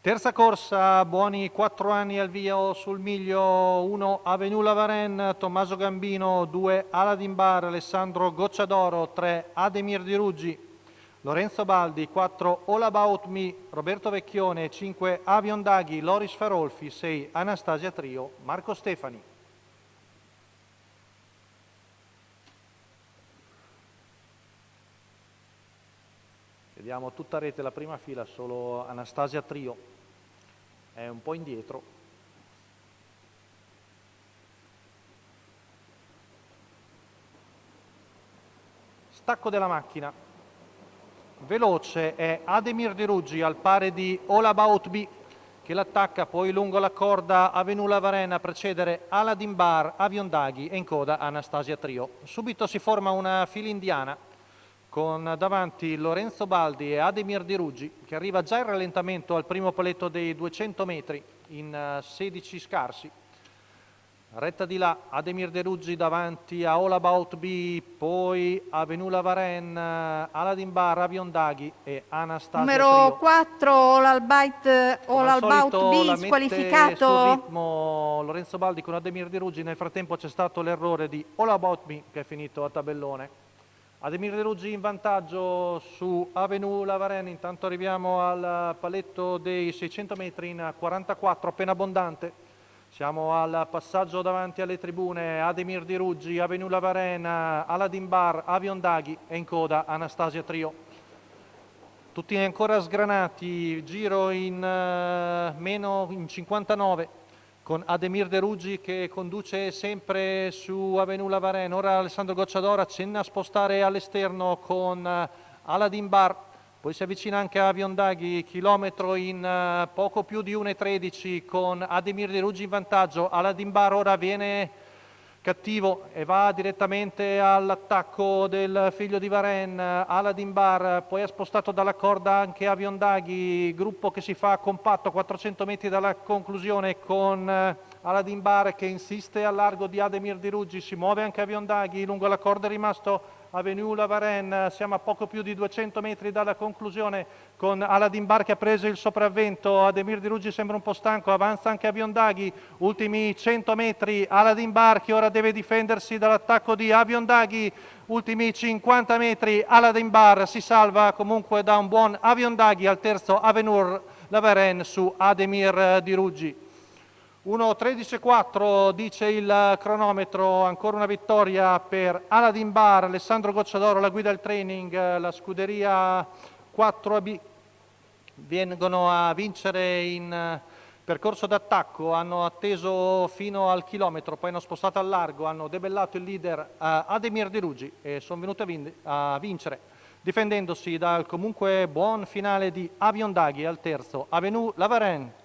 Terza corsa, buoni 4 anni al via sul miglio, 1 Avenue La Varenne, Tommaso Gambino, 2 Aladdin Bar, Alessandro Gocciadoro, 3 Ademir Di Ruggi, Lorenzo Baldi, 4 All About Me, Roberto Vecchione, 5 Avion Daghi, Loris Farolfi, 6 Anastasia Trio, Marco Stefani. Vediamo tutta rete la prima fila, solo Anastasia Trio è un po' indietro. Stacco della macchina. Veloce è Ademir Di Ruggi al pari di All About Me che l'attacca, poi lungo la corda Avenue La Varenne a precedere Aladdin Bar, Avion Daghi e in coda Anastasia Trio. Subito si forma una fila indiana con davanti Lorenzo Baldi e Ademir Di Ruggi, che arriva già in rallentamento al primo paletto dei 200 metri in 16 scarsi. Retta di là, Ademir Di Ruggi davanti a All About Me, poi Avenue La Varenne, Aladdin Bar, Avion Daghi e Anastasia Numero Trio. 4, All About Me, squalificato. Sul ritmo Lorenzo Baldi con Ademir Di Ruggi. Nel frattempo c'è stato l'errore di All About Me che è finito a tabellone. Ademir Di Ruggi in vantaggio su Avenue La Varenne. Intanto arriviamo al paletto dei 600 metri in 44, appena abbondante. Siamo al passaggio davanti alle tribune. Ademir Di Ruggi, Avenue La Varenne, Aladdin Bar, Avion Daghi e in coda Anastasia Trio. Tutti ancora sgranati, giro in meno in 59 con Ademir Di Ruggi che conduce sempre su Avenue La Varenne. Ora Alessandro Gocciadoro accenna a spostare all'esterno con Aladdin Bar, poi si avvicina anche a Avion Daghi, chilometro in poco più di 1,13 con Ademir Di Ruggi in vantaggio. Aladdin Bar ora viene cattivo e va direttamente all'attacco del figlio di Varenne, Aladdin Bar, poi ha spostato dalla corda anche Avion Daghi, gruppo che si fa compatto 400 metri dalla conclusione con Aladdin Bar che insiste al largo di Ademir Di Ruggi, si muove anche Avion Daghi, lungo la corda è rimasto Avenue La Varenne, siamo a poco più di 200 metri dalla conclusione con Aladdin Bar che ha preso il sopravvento. Ademir Di Ruggi sembra un po' stanco, avanza anche Avion Daghi, ultimi 100 metri, Aladdin Bar che ora deve difendersi dall'attacco di Avion Daghi, ultimi 50 metri, Aladdin Bar si salva comunque da un buon Avion Daghi al terzo Avenue La Varenne su Ademir Di Ruggi. 1.13.4 dice il cronometro, ancora una vittoria per Aladdin Bar, Alessandro Gocciadoro la guida al training, la scuderia 4AB vengono a vincere in percorso d'attacco, hanno atteso fino al chilometro, poi hanno spostato al largo, hanno debellato il leader Ademir Di Ruggi e sono venuti a vincere, difendendosi dal comunque buon finale di Avion Daghi al terzo Avenue La Varenne.